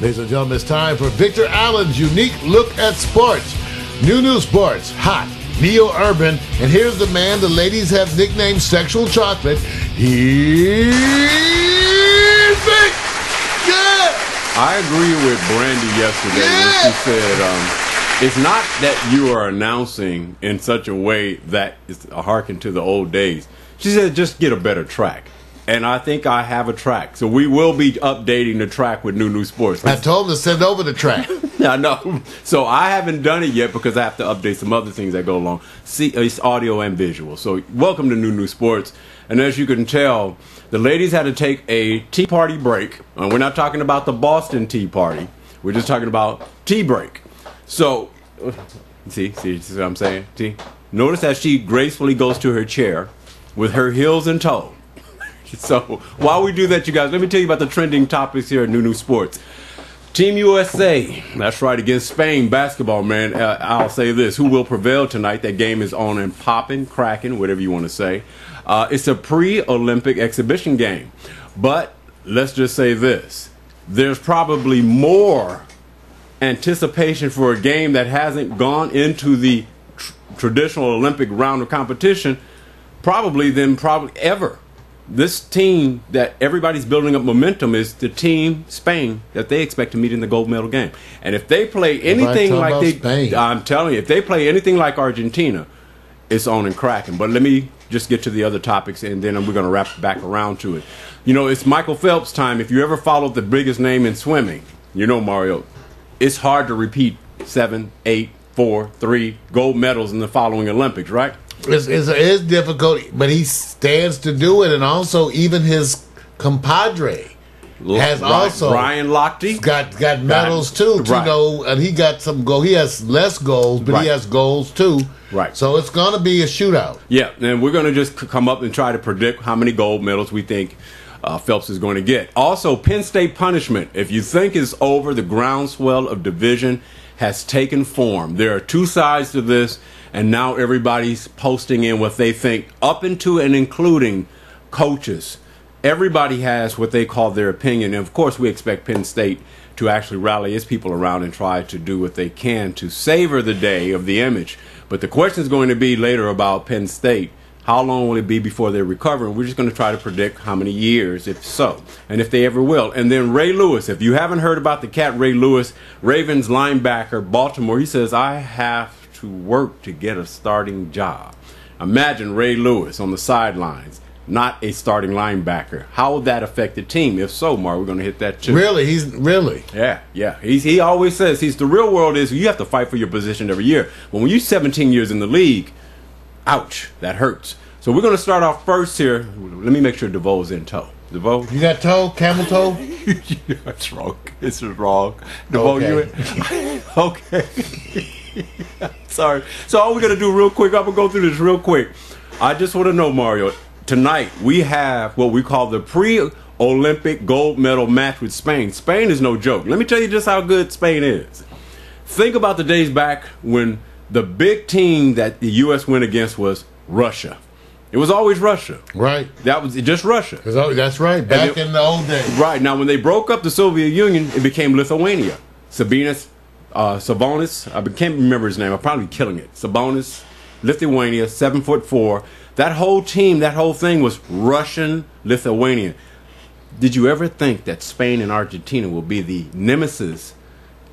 Ladies and gentlemen, it's time for Victor Allen's unique look at sports. New sports, hot, neo-urban, and here's the man the ladies have nicknamed Sexual Chocolate. Here's Vic! Yeah! I agree with Brandy yesterday when she said, it's not that you are announcing in such a way that it's a harken to the old days. She said, just get a better track. And I think I have a track. So we will be updating the track with new sports. I told him to send over the track. I know. So I haven't done it yet because I have to update some other things that go along. See, it's audio and visual. So welcome to new sports. And as you can tell, the ladies had to take a tea party break. And we're not talking about the Boston Tea Party. We're just talking about tea break. So, see what I'm saying? See? Notice that she gracefully goes to her chair with her heels in tow. So while we do that, you guys, let me tell you about the trending topics here at New Sports. Team USA, that's right, against Spain basketball, man. I'll say this, who will prevail tonight? That game is on and popping, cracking, whatever you want to say. It's a pre-Olympic exhibition game. But let's just say this, there's probably more anticipation for a game that hasn't gone into the traditional Olympic round of competition than ever. This team that everybody's building up momentum is the team, Spain, that they expect to meet in the gold medal game. And if they play anything I'm telling you, if they play anything like Argentina, it's on and cracking. But let me just get to the other topics, and then we're going to wrap back around to it. You know, it's Michael Phelps' time. If you ever followed the biggest name in swimming, you know, Mario, it's hard to repeat 7, 8, 4, 3 gold medals in the following Olympics, right? It's difficult, but he stands to do it, and also even his compadre has also Ryan Lochte got medals too. Right. You know, and he got some gold. He has less goals, but he has goals too. Right. So it's going to be a shootout. Yeah, and we're going to just come up and try to predict how many gold medals we think Phelps is going to get. Also, Penn State punishment. If you think it's over, the groundswell of division has taken form. There are two sides to this. And now everybody's posting in what they think, up into and including coaches. Everybody has what they call their opinion. And, of course, we expect Penn State to actually rally its people around and try to do what they can to savor the day of the image. But the question is going to be later about Penn State. How long will it be before they recover? And we're just going to try to predict how many years, if so, and if they ever will. And then Ray Lewis. If you haven't heard about the cat Ray Lewis, Ravens linebacker, Baltimore, he says, I have to work to get a starting job. Imagine Ray Lewis on the sidelines, not a starting linebacker. How would that affect the team? If so, Mark, we're going to hit that too. Really? He's really? Yeah. He always says the real world is you have to fight for your position every year. But when you're 17 years in the league, ouch, that hurts. So we're going to start off first here. Let me make sure DeVoe's in tow. DeVoe? You got toe? Camel toe? That's wrong. This is wrong. DeVoe, okay. You okay. Sorry. So all we're going to do real quick, I'm going to go through this real quick. I just want to know, Mario, tonight we have what we call the pre-Olympic gold medal match with Spain. Spain is no joke. Let me tell you just how good Spain is. Think about the days back when the big team that the U.S. went against was Russia. It was always Russia. Right. That was just Russia. That's right. Back in the old days. Right. Now, when they broke up the Soviet Union, it became Lithuania. Sabonis, I can't remember his name. I'm probably killing it. Sabonis, Lithuania, 7'4". That whole team, that whole thing was Russian Lithuania. Did you ever think that Spain and Argentina will be the nemesis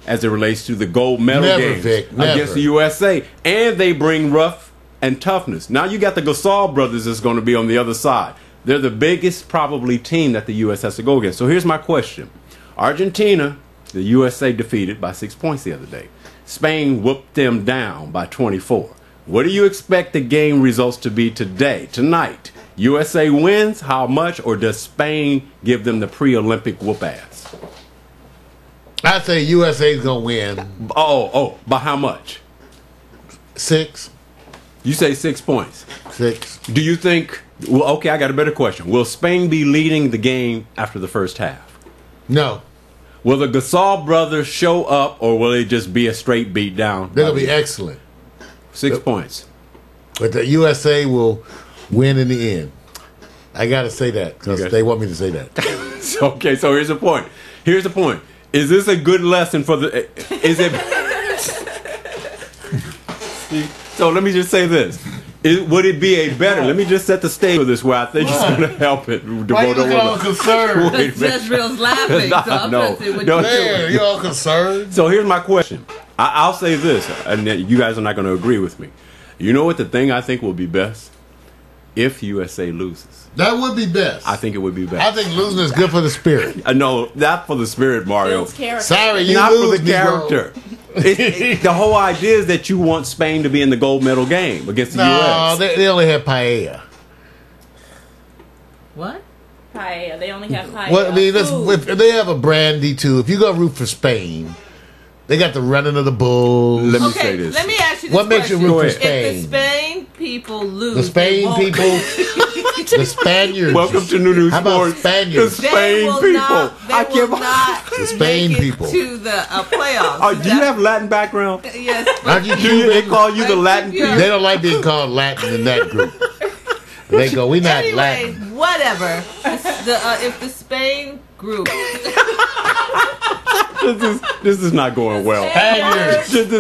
as it relates to the gold medal games against the USA? And they bring rough and toughness. Now you got the Gasol brothers that's going to be on the other side. They're the biggest probably team that the U.S. has to go against. So here's my question. Argentina, the USA defeated by 6 points the other day. Spain whooped them down by 24. What do you expect the game results to be tonight? USA wins, how much, or does Spain give them the pre-Olympic whoop ass? I say USA's going to win. Oh, by how much? 6. You say 6 points. 6. Do you think, well, okay, I got a better question. Will Spain be leading the game after the first half? No. Will the Gasol brothers show up, or will it just be a straight beat down? They'll be excellent. 6 points. But the USA will win in the end. I got to say that because they want me to say that. Okay, so here's the point. Is this a good lesson for the? Is it? So let me just say this. Would it be a better? Let me just set the stage for this where I think it's going to help it. Why you looking all concerned? Jezreel's laughing. So I'm no, man, you're all concerned. So here's my question. I'll say this, and you guys are not going to agree with me. You know what the thing I think will be best? If USA loses. That would be best. I think it would be best. I think losing is good for the spirit. No, not for the spirit, Mario. Sorry, you not lose, for the character. The whole idea is that you want Spain to be in the gold medal game against the U.S. No, they only have paella. What? Paella. They only have paella. Well, I mean, if they have a brandy too. If you go root for Spain, they got the running of the bulls. Let me say this. Let me ask you this What makes you question. root for If Spain? the Spain people lose, The Spain people, the Spaniards. Welcome to New News How about Sports. Spaniards? The they Spain will people. not, they I will can't. not The Spain make it people. to the playoffs. Oh, do you have Latin background? Yes. Aren't you They Cuban? call you the Latin Yeah. people. They don't like being called Latin in that group. They go, we not Anyway, Latin. whatever. If the Spain group, This is not going well. Spaniards. This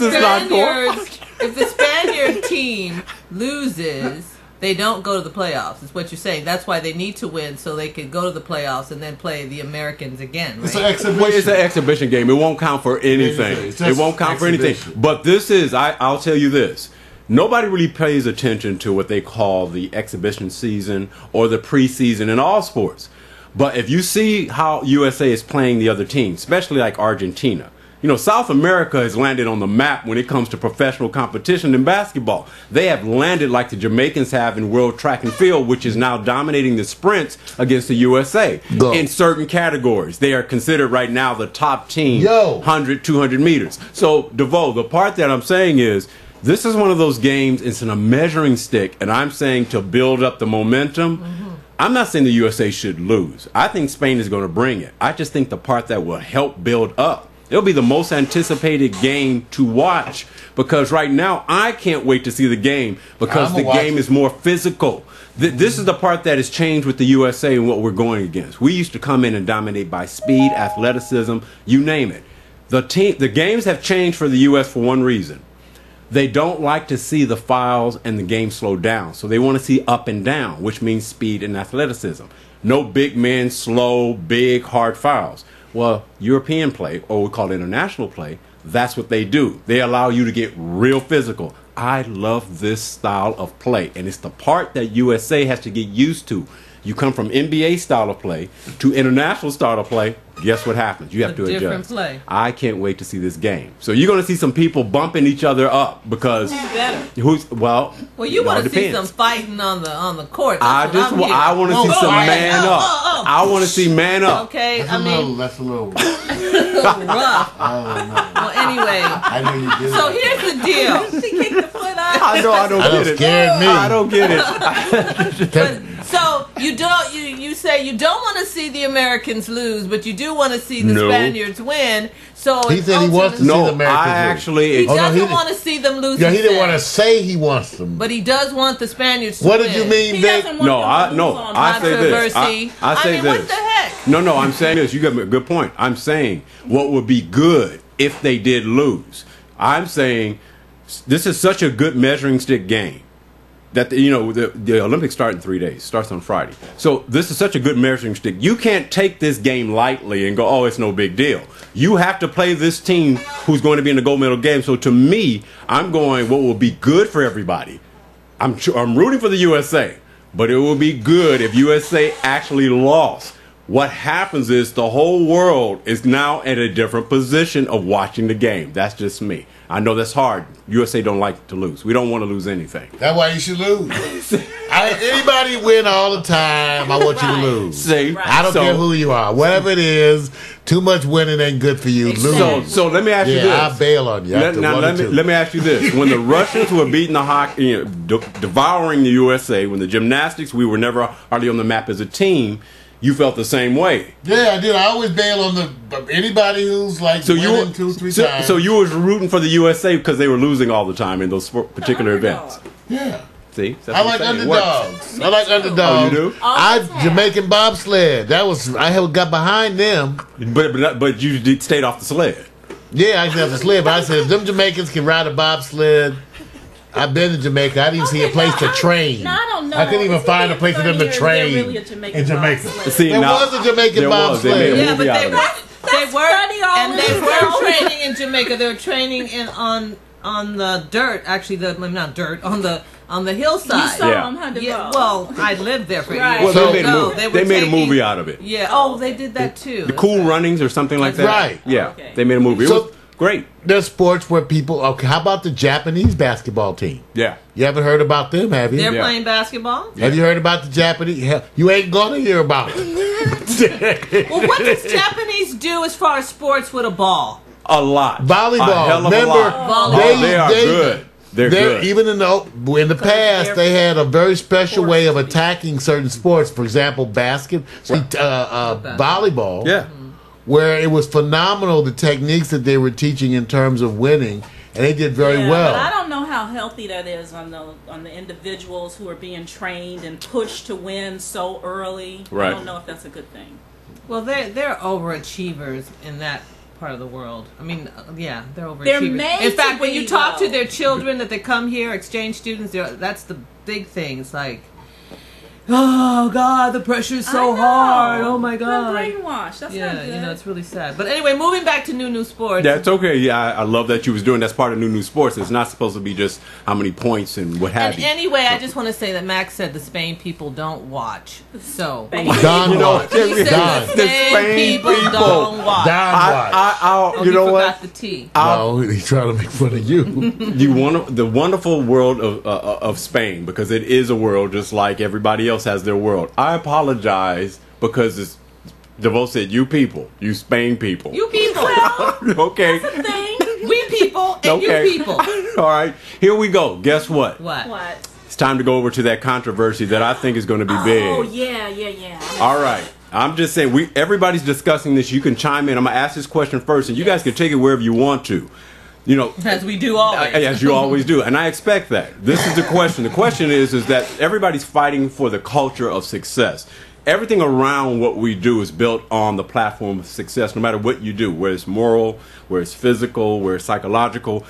is not going. if the Spaniard team loses, they don't go to the playoffs. Is what you're saying. That's why they need to win so they can go to the playoffs and then play the Americans again. It's Right? an exhibition. Well, it's an exhibition game. It won't count for anything. It's just It won't count for anything. exhibition. But this is, I'll tell you this. Nobody really pays attention to what they call the exhibition season or the preseason in all sports. But if you see how USA is playing the other teams, especially like Argentina, you know, South America has landed on the map when it comes to professional competition in basketball. They have landed like the Jamaicans have in world track and field, which is now dominating the sprints against the USA Go. in certain categories. They are considered right now the top team, Yo. 100, 200 meters. So, DeVoe, the part that I'm saying is, this is one of those games, it's in a measuring stick, and I'm saying to build up the momentum. I'm not saying the USA should lose. I think Spain is going to bring it. I just think the part that will help build up. It'll be the most anticipated game to watch because right now I can't wait to see the game because the game is more physical. This is the part that has changed with the USA and what we're going against. We used to come in and dominate by speed, athleticism, you name it. The games have changed for the U.S. for one reason. They don't like to see the fouls and the game slow down. So they want to see up and down, which means speed and athleticism. No big men, slow, big, hard fouls. Well, European play, or we call it international play, that's what they do. They allow you to get real physical. I love this style of play, and it's the part that USA has to get used to. You come from NBA style of play to international style of play. Guess what happens? You have to adjust. Different play. I can't wait to see this game. So you're going to see some people bumping each other up because well, you want to see depends. some fighting on the court. I want to see some man up. I want to see man up. Okay, That's a little rough. I Well, anyway, I know you did. so here's the deal. She kicked the foot out. I know. I don't That get it. scared me. I don't get it. But, so you say you don't want to see the Americans lose, but you do want to see the No. Spaniards win. So He said he wants to see the No, Americans I win. actually. He Oh, no, doesn't he want to see them lose. Yeah, he didn't said. want to say he wants them. But he does want the Spaniards to What win. did you mean, He Vic? doesn't want No, them to no. lose on I say this. controversy. I say mean, this. what the heck? No, I'm saying this. You got a good point. I'm saying what would be good if they did lose. I'm saying this is such a good measuring stick game that the Olympics start in 3 days. Starts on Friday. So this is such a good measuring stick. You can't take this game lightly and go, oh, it's no big deal. You have to play this team who's going to be in the gold medal game. So to me, I'm going what will be good for everybody. I'm rooting for the USA, but it will be good if USA actually lost. What happens is the whole world is now at a different position of watching the game. That's just me. I know that's hard. USA don't like to lose. We don't want to lose anything. That's why you should lose. Anybody win all the time, I want you to lose. See, I don't care who you are. Whatever it is, too much winning ain't good for you. Lose. So let me ask you this. I bail on you. Let me ask you this. When the Russians were beating the hockey, devouring the USA, when the gymnastics, we were never hardly on the map as a team, you felt the same way. Yeah, I did. I always bail on anybody who's like winning 2-3 times. So you was rooting for the USA because they were losing all the time in those particular events. Yeah. See, that's I what like I'm saying. It works. underdogs. I like underdogs. Oh, you do? Jamaican bobsled. I got behind them. But you stayed off the sled. Yeah, I used to have the sled, but I said if them Jamaicans can ride a bobsled. I've been to Jamaica. I didn't see a place to train. No, I don't know. I couldn't even find a place for them to train really a in Jamaica. See, There now, was a Jamaican bobsled. Yeah, but they were were training in Jamaica. They were training on the dirt. Actually, not dirt on the hillside. You saw them, huh? Yeah. Well, I lived there for Right. years. Well, They made a movie out of it. Yeah. Oh, they did that too. The Cool Runnings or something like that. Right. Yeah. Okay. They made a movie. It was great. There's sports where people. Okay, how about the Japanese basketball team? Yeah. You haven't heard about them, have you? They're Yeah. playing basketball. Have you heard about the Japanese? Hell, you ain't gonna hear about it. Well, what does Japanese do as far as sports with a ball? A lot. Volleyball. A hell of Remember, a lot. Volleyball. They are good. They're good. Even in the past, they had a very special way of attacking certain sports. For example, volleyball. Yeah. Where it was phenomenal the techniques that they were teaching in terms of winning, and they did very well. But I don't know how healthy that is on the individuals who are being trained and pushed to win so early. Right. I don't know if that's a good thing. Well, they're overachievers in that part of the world. I mean, yeah, they're overachievers. They're made in fact, to when be, you talk though. to their children that they come here, exchange students, that's the big thing. It's like, oh God, the pressure's so hard. Oh my God. They're brainwashed. That's not good. It's really sad. But anyway, moving back to new sports. That's okay. Yeah, I love that you was doing. That's part of new sports. It's not supposed to be just how many points and what have And you. anyway, I just want to say that Max said the Spain people don't watch. So Don he watch. said Don. the Spain people don't watch. Don watch. Oh, You know forgot what? the T. No, he's trying to make fun of you. The wonderful world of Spain, because it is a world just like everybody else has their world. I apologize because DeVoe said you people, you Spain people. You people. Okay. We people and Okay. you people. All right. Here we go. Guess what? What? It's time to go over to that controversy that I think is going to be big. Oh, yeah. All right. I'm just saying, everybody's discussing this. You can chime in. I'm going to ask this question first, and you guys can take it wherever you want to. You know, As we do always. as you always do, and I expect that. This is the question. The question is that everybody's fighting for the culture of success. Everything around what we do is built on the platform of success, no matter what you do, whether it's moral, whether it's physical, whether it's psychological.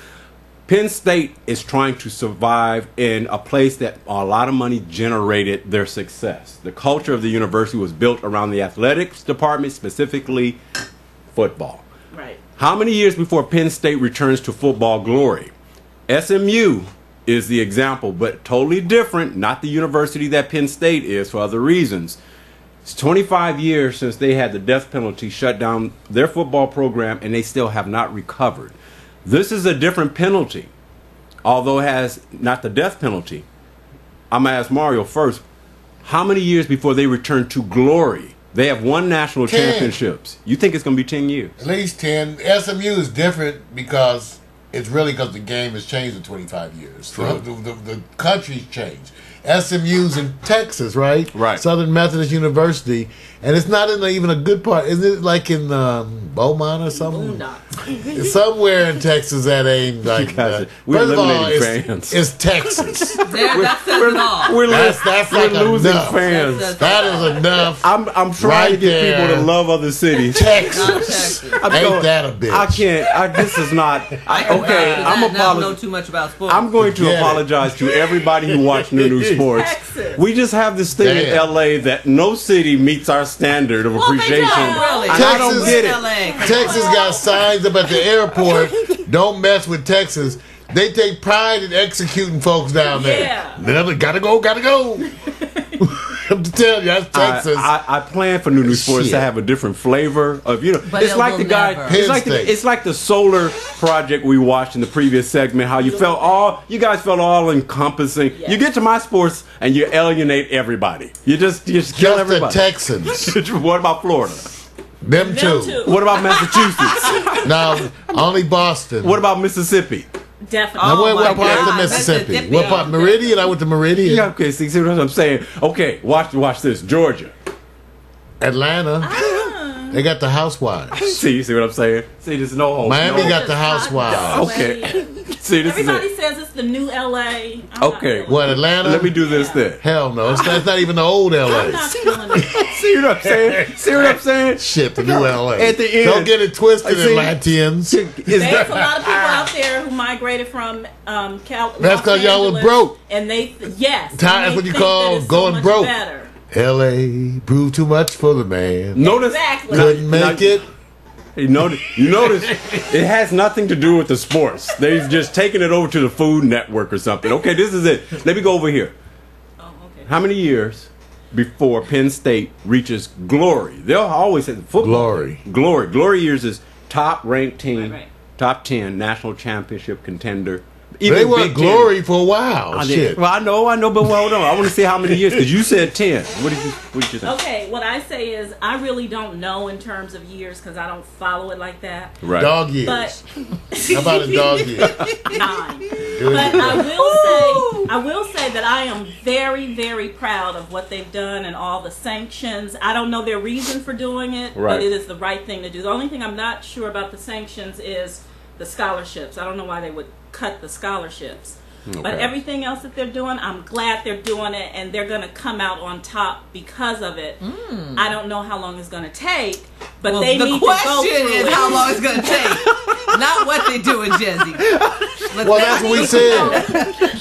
Penn State is trying to survive in a place that a lot of money generated their success. The culture of the university was built around the athletics department, specifically football. Right. How many years before Penn State returns to football glory? SMU is the example, but totally different. Not the university that Penn State is for other reasons. It's 25 years since they had the death penalty shut down their football program, and they still have not recovered. This is a different penalty, although it has not the death penalty. I'm going to ask Mario first. How many years before they return to glory? They have won national 10. championships. You think it's going to be 10 years? At least 10. SMU is different because it's really because the game has changed in 25 years. True. The country's changed. SMU's in Texas, right? Right. Southern Methodist University. And it's not in even a good part. Isn't it like in Beaumont or something? It's somewhere in Texas that ain't like that. We're First of all, eliminating fans. it's Texas. That says it all. That's like we're losing enough. fans. That is enough. I'm trying Right to get there. people to love other cities. Texas. Ain't that a bitch? I can't. This is not. Okay, I'm I don't know apologizing. too much about sports. I'm going to Get it. apologize to everybody who watched New Sports. Texas. We just have this thing in Damn. LA that no city meets our standard of Well, they appreciation. don't, really. And I don't Texas- get it. LA. Texas got signs up at the airport. Don't mess with Texas. They take pride in executing folks down there. Yeah. Gotta go. I'm to tell you, that's Texas. I plan for New Sports Shit. to have a different flavor of But it's it like will the guy. never. It's like the solar project we watched in the previous segment. How you guys felt all encompassing. Yes. You get to my sports and you alienate everybody. You just kill Just the everybody. Texans. What about Florida? Them two. What about Massachusetts? No, only Boston. What about Mississippi? Definitely. Now, Oh, what my part of God. Mississippi? Mississippi. What part? Meridian? I went to Meridian. Yeah, okay, see what I'm saying? Okay, watch this. Georgia. Atlanta. They got the housewives. See what I'm saying? See, there's no hope. Miami no got the housewives. Okay. See, this Everybody is it. says it's the new LA. I'm not Okay. feeling it. What, Atlanta? Let me do this then. Hell no. It's not even the old I'm LA. not feeling it. See what I'm saying? See what I'm saying? Shit, the new LA. At the end. Don't get it twisted, See, Atlanteans. Is There's that, a lot of people out there who migrated from That's 'cause y'all was Los Angeles, broke. and they yes, That's and they what you think call that it's going so much broke. Better. LA proved too much for the man. notice, Exactly. Couldn't make it. You notice it has nothing to do with the sports. They've just taken it over to the Food Network or something. Okay, this is it. Let me go over here. Oh, okay. How many years before Penn State reaches glory? They'll always say football. Glory years is top ranked team, Right. top 10 national championship contender. They were Big Ten. glory for a while. I Shit. did. Well, I know, but hold on. I want to see how many years because you said 10. What did you think? Okay, what I say is I really don't know in terms of years because I don't follow it like that. Right. Dog years. But How about a dog year? 9. But I will say that I am very, very proud of what they've done and all the sanctions. I don't know their reason for doing it, Right. but it is the right thing to do. The only thing I'm not sure about the sanctions is the scholarships. I don't know why they would cut the scholarships. Okay. But everything else that they're doing, I'm glad they're doing it, and they're going to come out on top because of it. I don't know how long it's going to take, but Well, they the need to go question through is it. how long it's going to take, not what they do in Jesse. Well, that's what we said.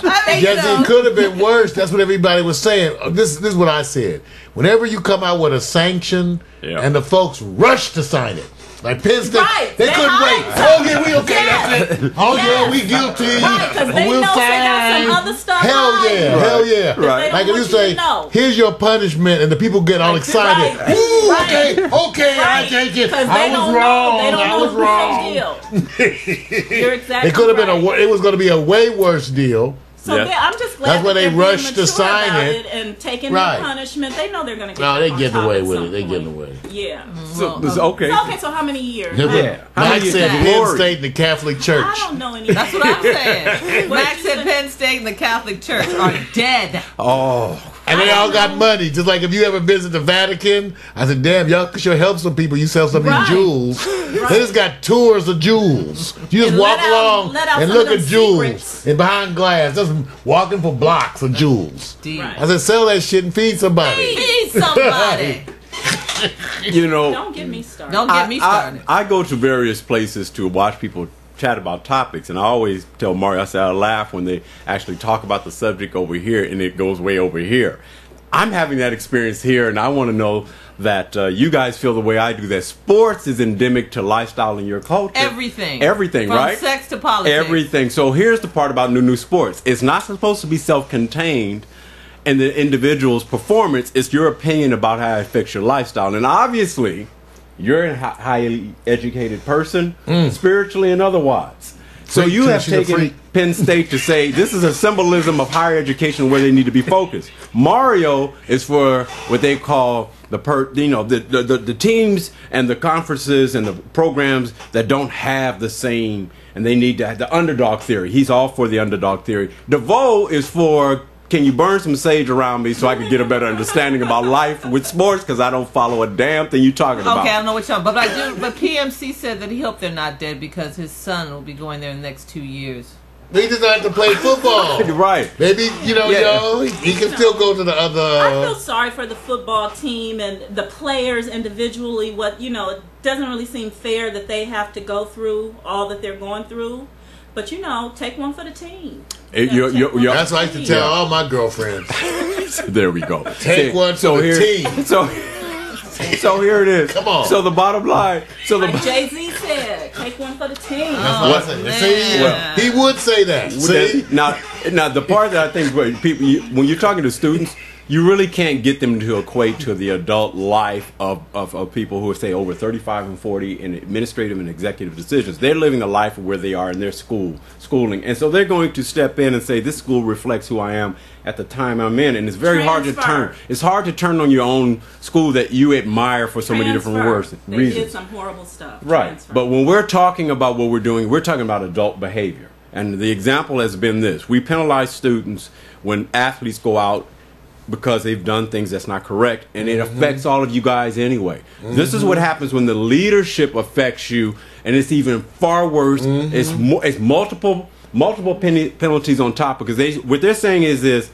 I Jesse, so. it could have been worse. That's what everybody was saying. This is what I said. Whenever you come out with a sanction Yeah. and the folks rush to sign it. Like Penn State, Right. they They couldn't wait. hide Oh, yeah, we okay, Yes. that's it. Oh, yeah, we guilty. Right, because they We'll know they got fine. some other stuff Hell hiding. yeah, Right. hell yeah. Right. They Like don't if you want you say, to know. here's your punishment, and the people get all excited. Right. Ooh, Right. okay, I Right. take it. 'Cause I they was don't wrong. know. They don't I know was the wrong. real deal. You're exactly It could have been right. it was going to be a way worse deal. So Yeah. I'm just glad That's why that they they're being rushed to mature sign about it. and taking Right. their punishment. They know they're going to get. No, that they on getting top away at with some it. They point. getting away. Yeah. Okay. So, okay, so how many years? Yeah. How Max many said years? Penn Glory. State and the Catholic Church. I don't know any. That's what I'm saying. What Max did you said say? Penn State and the Catholic Church are dead. Oh, And they all got money. Just like if you ever visit the Vatican, I said, damn, y'all could sure help some people. You sell some of Right. these jewels. They just got tours of jewels. You just And walk let out- along let out and some look of at them jewels. secrets. And behind glass, just walking for blocks of jewels. Deep. Right. I said, sell that shit and feed somebody. Feed somebody. you know. Don't get me started. Don't get me started. I go to various places to watch people chat about topics, and I always tell Mario, I say I laugh when they actually talk about the subject over here and it goes way over here. I'm having that experience here, and I want to know that you guys feel the way I do, that sports is endemic to lifestyle in your culture. Everything. Everything, From right? sex to politics. Everything. So here's the part about New Sports. It's not supposed to be self-contained in the individual's performance. It's your opinion about how it affects your lifestyle. And obviously, you're a highly educated person, spiritually and otherwise. So Freak, you have she's a taken freak. Penn State to say this is a symbolism of higher education where they need to be focused. Mario is for what they call the teams and the conferences and the programs that don't have the same, and they need to have the underdog theory. He's all for the underdog theory. DeVoe is for, can you burn some sage around me so I can get a better understanding about life with sports, because I don't follow a damn thing you're talking about. Okay, I don't know what you're talking about, but I do. But PMC said that he hoped they're not dead because his son will be going there in the next 2 years. He just have to play football. Right. Maybe, Yeah. he can still go to the I feel other. sorry for the football team and the players individually. It doesn't really seem fair that they have to go through all that they're going through. But take one for the team. It- You you're- gotta take one you're- for That's the what I used to team. tell all my girlfriends. There we go. Take one for the team. So here it is. Come on. So the bottom line. Like Jay-Z said, take one for the team. That's what I said. man. See, Well, he would say that. See? Now the part that I think where people, when you're talking to students, you really can't get them to equate to the adult life of people who are, say, over 35 and 40 in administrative and executive decisions. They're living a life of where they are in their schooling. And so they're going to step in and say, this school reflects who I am at the time I'm in. And it's very hard to Transfer. turn. It's hard to turn on your own school that you admire for so many different They reasons. did some horrible stuff. Right. Transfer. But when we're talking about what we're doing, we're talking about adult behavior. And the example has been this. We penalize students when athletes go out because they've done things that's not correct, and it affects all of you guys anyway. This is what happens when the leadership affects you, and it's even far worse. It's multiple multiple penalties on top, because what they're saying is this: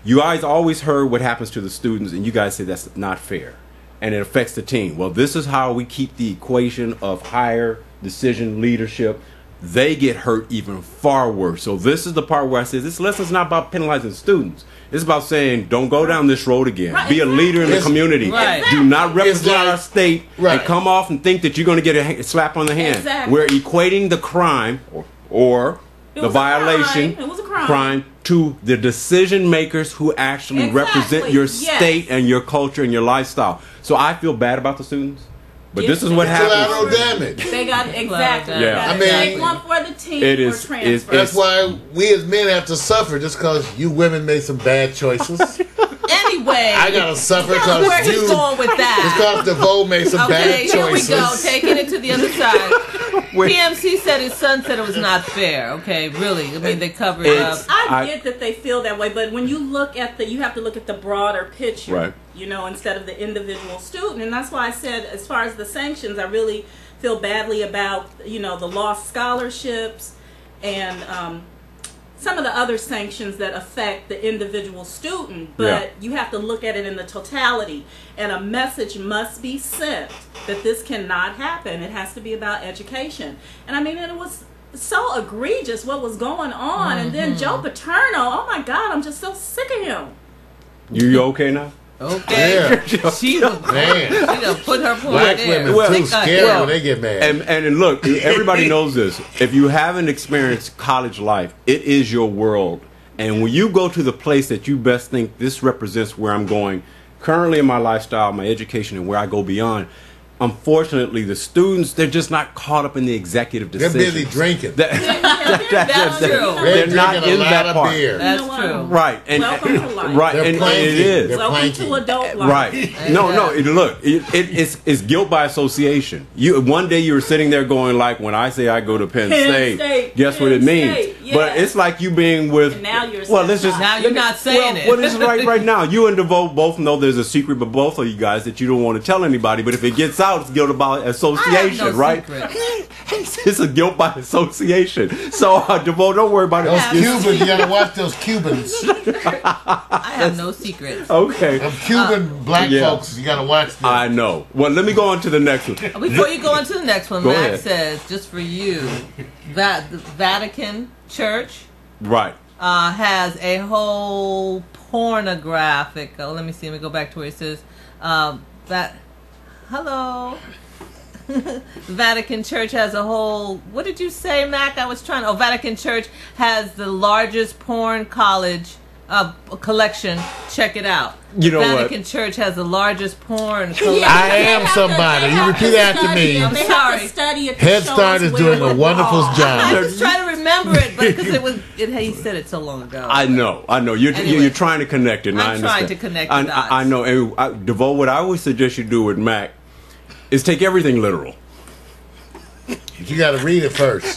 you guys always heard what happens to the students, and you guys say that's not fair, and it affects the team. Well, this is how we keep the equation of higher decision leadership. They get hurt even far worse. So this is the part where I say this lesson's not about penalizing students. It's about saying, don't go down this road again. Right, be a leader in the community. Right. Do not represent like, our state and come off and think that you're going to get a slap on the hand. Exactly. We're equating the crime or the violation It was a crime. to the decision makers who actually represent your state and your culture and your lifestyle. So I feel bad about the students. But this is what happens. Collateral damage. They got exactly. Yeah. I I mean, take one for the team it or is- transfer. That's why we as men have to suffer just because you women made some bad choices. Anyway, I gotta suffer tell us where because he's going with just that. because DeVoe made some Okay, bad here we choices. go. Taking it to the other side. PMC said his son said it was not fair. Okay, really. I mean, they covered up. I get that they feel that way, but when you look at you have to look at the broader picture, Right. you know, instead of the individual student. And that's why I said, as far as the sanctions, I really feel badly about, you know, the lost scholarships and some of the other sanctions that affect the individual student. But you have to look at it in the totality, and a message must be sent that this cannot happen. It has to be about education. And I mean, it was so egregious what was going on. And then Joe Paterno, oh my God, I'm just so sick of him. You okay now? Okay, Yeah. she was Man. she done put her point Black there. women Well, too Think, scary well, when they get mad. And look, everybody knows this. If you haven't experienced college life, it is your world. And when you go to the place that you best think this represents where I'm going currently in my lifestyle, my education, and where I go beyond, unfortunately, the students, they're just not caught up in the executive They're decisions. busy drinking. That's true. They're not drinking a in lot that of part. beer. That's You know what? true. Right. And, Welcome to life. right. They're And it planking. is. They're Welcome planking. to adult life. Right. No. Look, it's guilt by association. One day you were sitting there going like, when I say I go to Penn State, guess what it Penn means? State, yeah. But it's like you being with. And now you're well, let's just. Now you're not saying it. Well, this is right now. You and DeVoe both know there's a secret, but both of you guys that you don't want to tell anybody. But if it gets out, it's guilt by association, no right? secret. It's a guilt by association. So DeVoe, don't worry about Those it. Cubans, you gotta watch those Cubans. I have no secrets. Okay. Them Cuban black yeah. folks, you gotta watch them. I know. Well, let me go on to the next one. Before you go on to the next one, Go Matt ahead. says, just for you, that the Vatican Church Right. has a whole pornographic. Let me see. Let me go back to where it says that. Hello. The Vatican Church has a whole. What did you say, Mac? I was trying. Oh, Vatican Church has the largest porn college collection. Check it out. You know Vatican what? Church has the largest porn collection. I am somebody. You repeat after me. I'm They sorry. have to study it to Head show Start us is where doing we're a wonderful wrong. I job. was trying to remember it, but because it was, he said it so long ago. I know. You're Anyway. you're trying to connect it. And I I'm trying understand. to connect the dots. I know. And DeVoe, what I always suggest you do with Mac is take everything literal. You gotta read it first.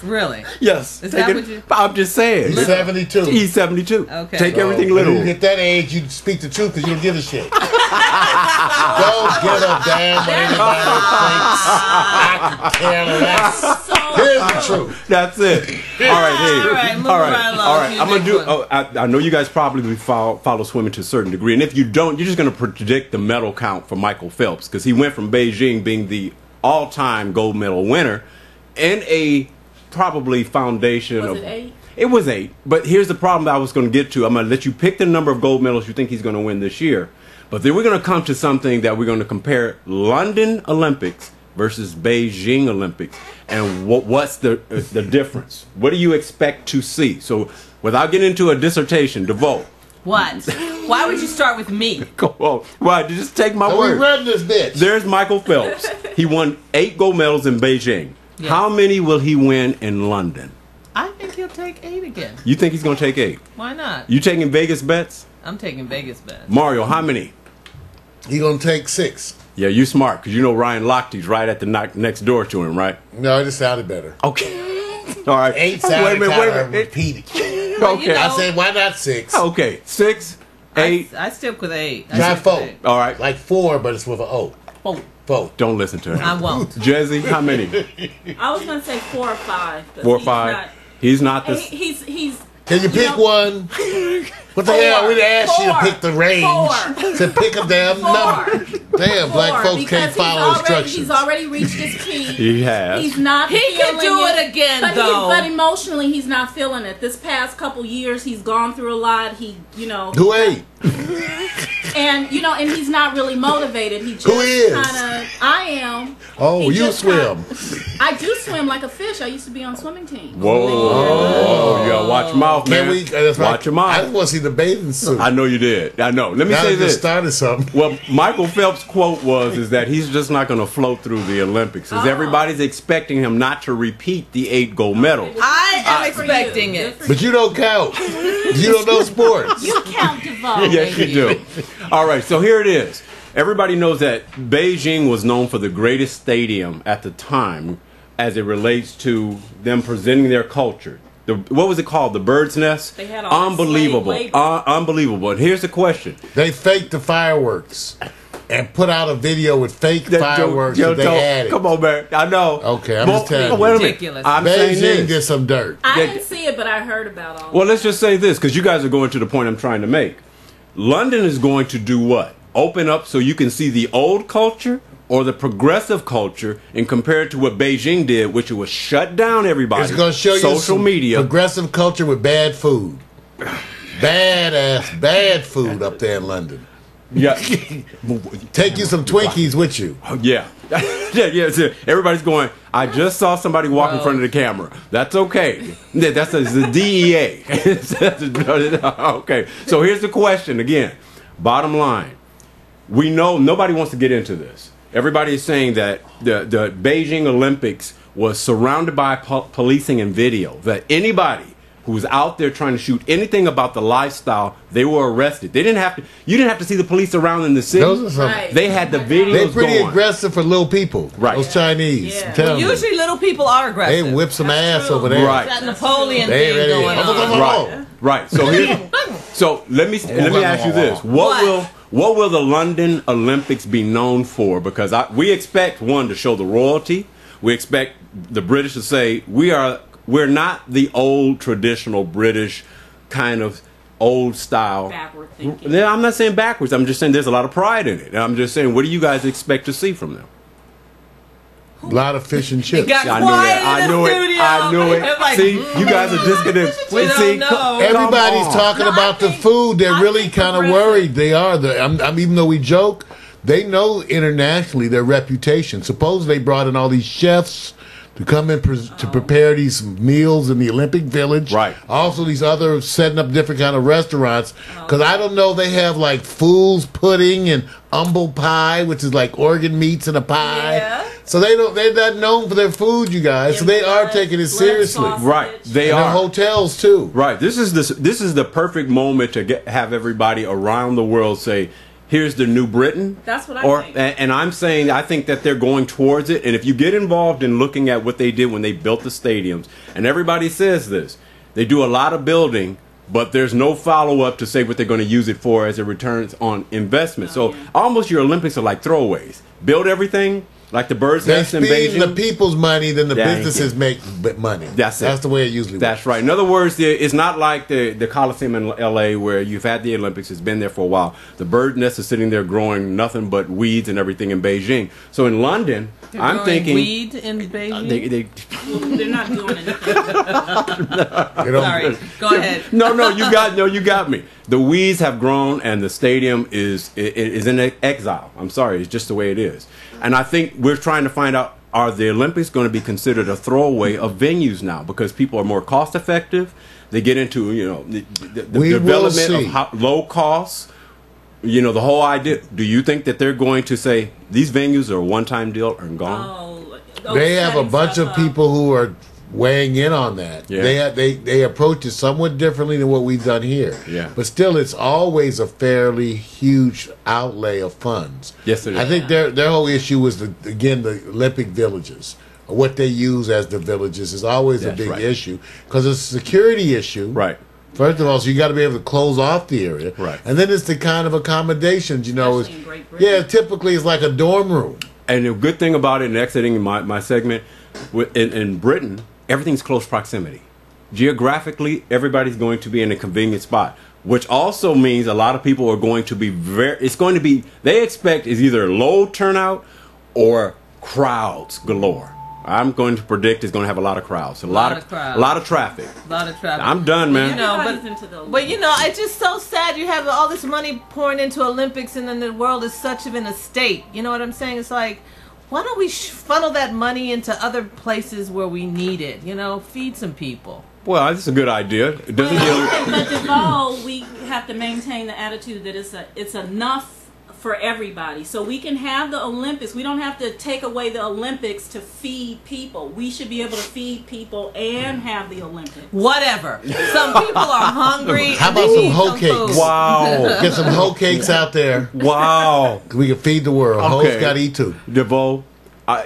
Really? Yes. Is Take that it- what you- I'm just saying. He's 72. He's 72. Okay. Take everything When literal. you hit that age, you speak the truth because you don't give a shit. Don't give a damn what anybody thinks. I could care less. Here's the truth. That's it. All right. Hey. All right, moving All right. right along All to right. your I'm gonna next do. one. Oh, I know you guys probably follow swimming to a certain degree, and if you don't, you're just gonna predict the medal count for Michael Phelps because he went from Beijing being the all-time gold medal winner and a probably foundation Was of. it 8? It was 8, but here's the problem that I was going to get to. I'm going to let you pick the number of gold medals you think he's going to win this year. But then we're going to come to something that we're going to compare London Olympics versus Beijing Olympics. And what's the difference? What do you expect to see? So without getting into a dissertation, DeVoe. What? Why would you start with me? Go on. Right, just take my So we word. read this bitch. There's Michael Phelps. He won 8 gold medals in Beijing. Yeah. How many will he win in London? I think he'll take 8 again. You think he's going to take 8? Why not? You taking Vegas bets? I'm taking Vegas bets. Mario, how many? He gonna take 6. Yeah, you smart, because you know Ryan Lochte's right at the next door to him, right? No, it just sounded better. Okay. All right. 8 sounded Wait a kind minute. of repeated. Okay. you know- I said, why not 6? Okay. 6, 8. I stick with 8. Try 4. All right. Like 4, but it's with an O. Oh. 4. Don't listen to him. I won't. Jezzy, how many? I was gonna say 4 or 5. but 4 or he's 5? not- He's not this. He's. Can you pick one? What the hell? We didn't ask you to pick the range. 4. Said pick a damn number. Damn, black folks can't follow instructions. He's already reached his peak. He has. He's not. He can do it again, though. But emotionally, he's not feeling it. This past couple years, he's gone through a lot. Who ate? And and he's not really motivated. He just Who is? kind of. I am. Oh, He you just swim. I do swim like a fish. I used to be on swimming team. Whoa, you gotta watch your mouth, man. Can we? That's right. Watch your I mouth. just want to see the bathing suit. I know you did. I know. Let me Now say I just this. started something. Well, Michael Phelps' quote is that he's just not going to float through the Olympics. Because everybody's expecting him not to repeat the 8 gold medals. I am expecting it. But you don't count. You don't know sports. You count, Devon. Yes, you do. All right, so here it is. Everybody knows that Beijing was known for the greatest stadium at the time as it relates to them presenting their culture. What was it called? The Bird's Nest? They had all Unbelievable. this slave labor. Unbelievable. And here's the question. They faked the fireworks and put out a video with fake fireworks that they added. Come on, man. I know. Okay, I'm just telling you. Wait a minute. Ridiculous. I'm saying Beijing this. did some dirt. I didn't see it, but I heard about all. Well, let's just say this, because you guys are going to the point I'm trying to make. London is going to do what? Open up so you can see the old culture or the progressive culture and compare it to what Beijing did, which was shut down everybody. It's going to show you social some media. progressive culture with bad food. Bad food up there in London. Yeah. Take you some Twinkies with you. Yeah. yeah. So everybody's going, I just saw somebody walk in front of the camera. That's okay. That's the DEA. Okay. So here's the question again. Bottom line. We know nobody wants to get into this. Everybody is saying that the Beijing Olympics was surrounded by policing and video. That anybody who was out there trying to shoot anything about the lifestyle, they were arrested. They didn't have to. You didn't have to see the police around in the city. Those are some, Right. They had the videos They're pretty going. aggressive for little people. Right. Those Chinese. Yeah. I'm telling you. Usually little people are aggressive. They whip some ass true. over there. Right. That Napoleon They ain't thing ready. going on. Right. Right. So so let me ask you this: what will the London Olympics be known for? Because we expect one to show the royalty. We expect the British to say we're not the old traditional British kind of old style. Backward thinking. Yeah, I'm not saying backwards. I'm just saying there's a lot of pride in it. And I'm just saying, what do you guys expect to see from them? A lot of fish and chips. It got I knew quiet it. I in the knew it. studio. I knew it. It's like, See, you guys are just gonna. We see, don't know. Everybody's come on. talking No, about I the think- food. They're I really think kind of progressive. worried. They are. Even though we joke, they know internationally their reputation. Suppose they brought in all these chefs to come in to prepare these meals in the Olympic Village. Right. Also, these other setting up different kind of restaurants. Because I don't know, they have like fool's pudding and humble pie, which is like organ meats in a pie. Yeah. So they're not known for their food, you guys. So they are taking it Blood seriously. sausage. Right. They And their are. hotels too. Right. This is the perfect moment to have everybody around the world say, "Here's the new Britain." That's what I think. And I'm saying I think that they're going towards it. And if you get involved in looking at what they did when they built the stadiums, and everybody says this, they do a lot of building, but there's no follow up to say what they're going to use it for as it returns on investment. So almost your Olympics are like throwaways. Build everything. Like the Bird's They Nest in speed the Beijing. people's money, then the Thank businesses you. make money. That's it. That's the way it usually works. That's right. In other words, it's not like the Coliseum in L.A. where you've had the Olympics. It's been there for a while. The Bird's Nest is sitting there growing nothing but weeds and everything in Beijing. So in London, They're I'm growing thinking weed in Beijing. They're not doing anything. You know? Sorry, go ahead. No, you got me. The weeds have grown, and the stadium is in exile. I'm sorry, it's just the way it is. And I think we're trying to find out: are the Olympics going to be considered a throwaway of venues now because people are more cost effective? They get into the We will development see. of low costs. The whole idea. Do you think that they're going to say these venues are a one-time deal and gone? They have a bunch of people who are weighing in on that. Yeah. They approach it somewhat differently than what we've done here. Yeah. But still, it's always a fairly huge outlay of funds. Yes, it is. I think their whole issue was the Olympic villages. Or what they use as the villages is always a That's big right. issue because it's a security issue. Right. First of all, so you got to be able to close off the area, Right. and then it's the kind of accommodations, Especially in Great Britain. typically it's like a dorm room. And the good thing about it, and exiting my segment, in Britain, everything's close proximity. Geographically, everybody's going to be in a convenient spot, which also means a lot of people are going to be they expect is either low turnout or crowds galore. I'm going to predict it's going to have a lot of crowds, a lot of traffic. A lot of traffic. I'm done, man. But it's just so sad. You have all this money pouring into Olympics, and then the world is such in a state. You know what I'm saying? It's like, why don't we funnel that money into other places where we need it? Feed some people. Well, that's a good idea. It doesn't but Deval, we have to maintain the attitude that it's enough for everybody. So we can have the Olympics. We don't have to take away the Olympics to feed people. We should be able to feed people and have the Olympics. Whatever. Some people are hungry. How about some hoe cakes? Wow. Get some hoe cakes out there. Wow. We can feed the world. Okay. Hoes got to eat too. DeVoe,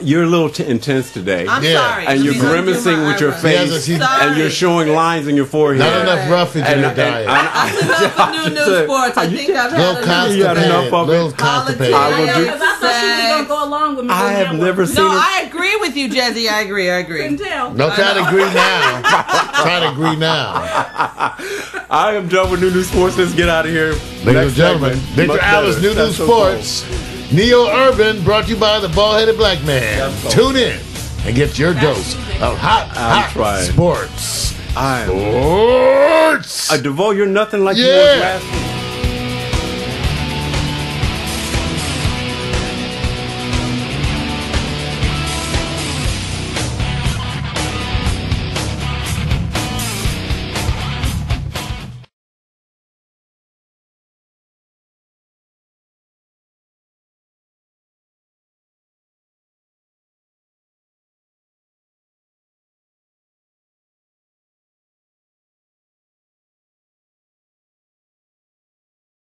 you're a little intense today. I'm sorry. And you're grimacing with your face, and you're showing lines in your forehead. Not enough roughage in your diet. That's enough for New Sports. I think I've had enough of it. Constipated. I thought she was going to go along with me. I have never seen No, I agree with you, Jesse. I agree. Couldn't tell. No, try to agree now. Try to agree now. I am done with New Sports. Let's get out of here. Ladies and gentlemen, Victor Alice, New Sports. Neo Urban, brought to you by the bald-headed black man. Tune in and get your dose of hot sports. DeVoe, you're nothing like you was last week.